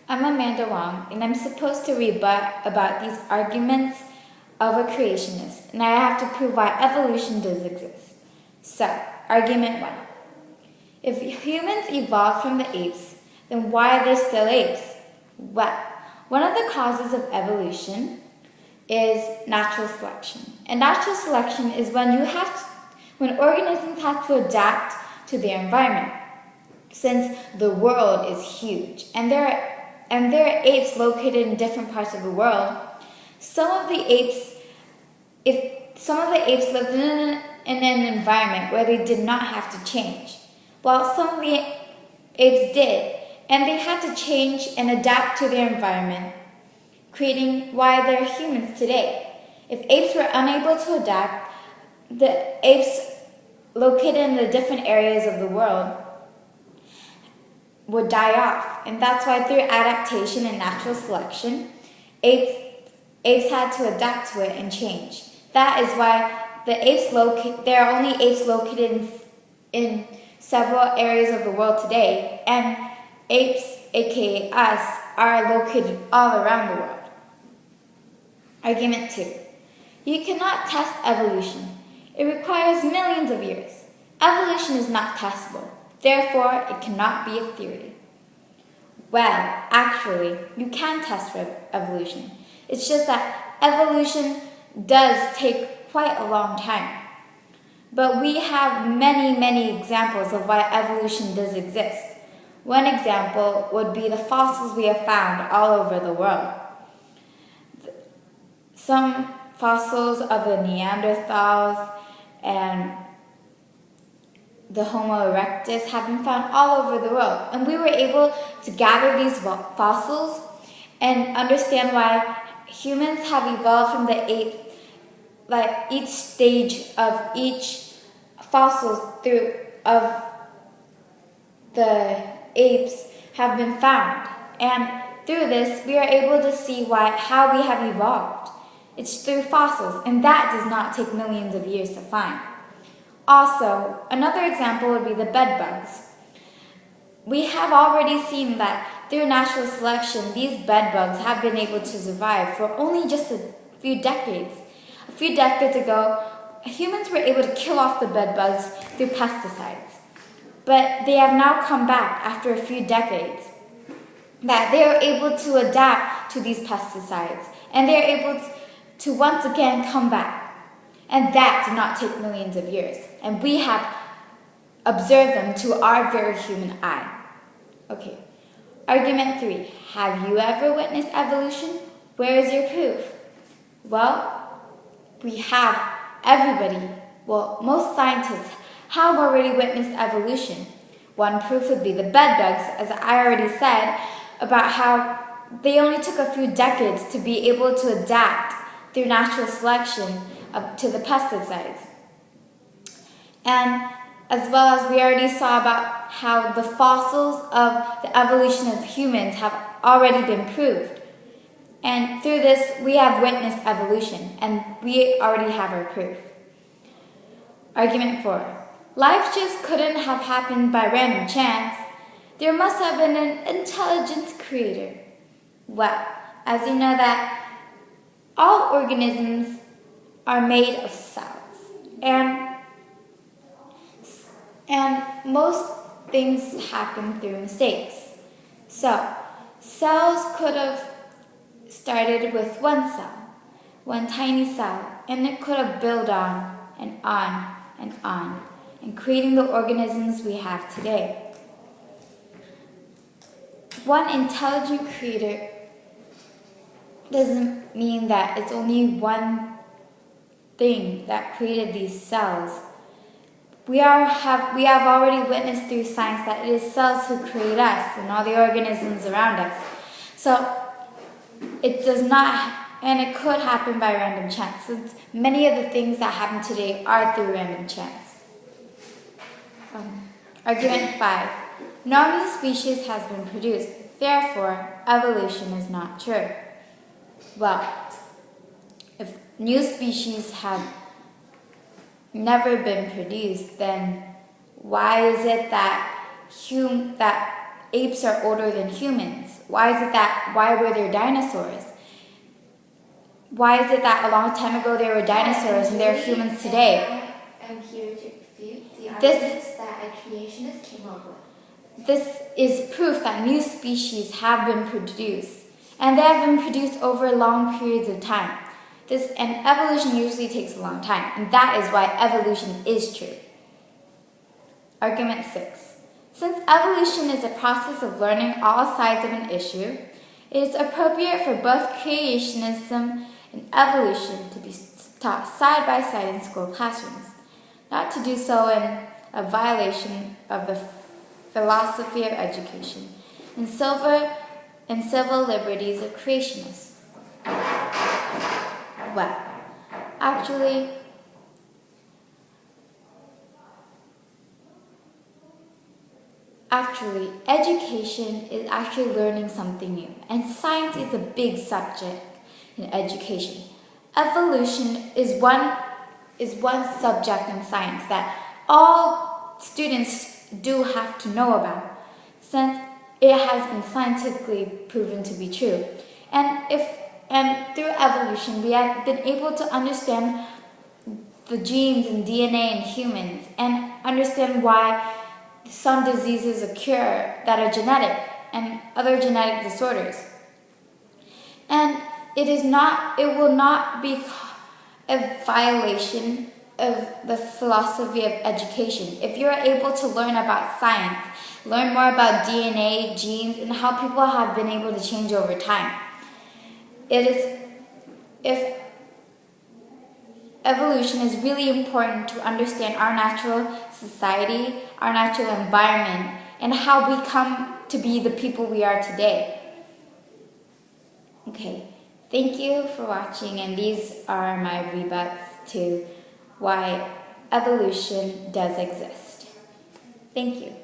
I'm Amanda Wong, and I'm supposed to rebut about these arguments of a creationist, and I have to prove why evolution does exist. So, argument 1. If humans evolved from the apes, then why are there still apes? Well, one of the causes of evolution is natural selection. And natural selection is when organisms have to adapt to their environment. Since the world is huge and there are apes located in different parts of the world, some of the apes lived in an environment where they did not have to change, while some of the apes did, and they had to change and adapt to their environment, creating why they're humans today. If apes were unable to adapt, the apes located in the different areas of the world would die off. And that's why through adaptation and natural selection, apes had to adapt to it and change. That is why there are only apes located in several areas of the world today, and apes, aka us, are located all around the world. Argument 2. You cannot test evolution. It requires millions of years. Evolution is not testable. Therefore, it cannot be a theory. Well, actually, you can test for evolution. It's just that evolution does take quite a long time. But we have many examples of why evolution does exist. One example would be the fossils we have found all over the world. Some fossils of the Neanderthals and the Homo erectus have been found all over the world, and we were able to gather these fossils and understand why humans have evolved from the ape, like each stage of each fossils of the apes have been found, and through this we are able to see how we have evolved. It's through fossils, and that does not take millions of years to find. Also, another example would be the bed bugs. We have already seen that through natural selection, these bed bugs have been able to survive for only just a few decades. A few decades ago, humans were able to kill off the bed bugs through pesticides. But they have now come back after a few decades, that they are able to adapt to these pesticides, and they are able to once again come back. And that did not take millions of years. And we have observed them to our very human eye. Okay. Argument 3. Have you ever witnessed evolution? Where is your proof? Well, we have most scientists have already witnessed evolution. One proof would be the bed bugs, as I already said, about how they only took a few decades to be able to adapt through natural selection to the pesticides. And as well as we already saw about how the fossils of the evolution of humans have already been proved. And through this, we have witnessed evolution, and we already have our proof. Argument 4. Life just couldn't have happened by random chance. There must have been an intelligent creator. Well, as you know that all organisms are made of cells, and most things happen through mistakes. So, cells could have started with one cell, one tiny cell, and it could have built on and on and on, and creating the organisms we have today. One intelligent creator doesn't mean that it's only one thing that created these cells. We have already witnessed through science that it is cells who create us and all the organisms around us. So it does not, and it could happen by random chance, since many of the things that happen today are through random chance. Argument 5. No new species has been produced, therefore evolution is not true. Well, if new species have never been produced, then why is it that apes are older than humans? Why were there dinosaurs? Why is it that a long time ago there were dinosaurs and there are humans today? I'm here to refute the This- arguments that a creationist came up with. This is proof that new species have been produced, and they have been produced over long periods of time. And evolution usually takes a long time, and that is why evolution is true. Argument 6. Since evolution is a process of learning all sides of an issue, it is appropriate for both creationism and evolution to be taught side by side in school classrooms, not to do so in a violation of the philosophy of education and civil liberties of creationists. Well, actually, education is actually learning something new, and science is a big subject in education. Evolution is one subject in science that all students do have to know about, since it has been scientifically proven to be true. And through evolution, we have been able to understand the genes and DNA in humans and understand why some diseases occur that are genetic and other genetic disorders. And it will not be a violation of the philosophy of education if you're able to learn about science, learn more about DNA, genes, and how people have been able to change over time. If evolution is really important to understand our natural society, our natural environment, and how we come to be the people we are today. Okay, thank you for watching, and these are my rebuts to why evolution does exist. Thank you.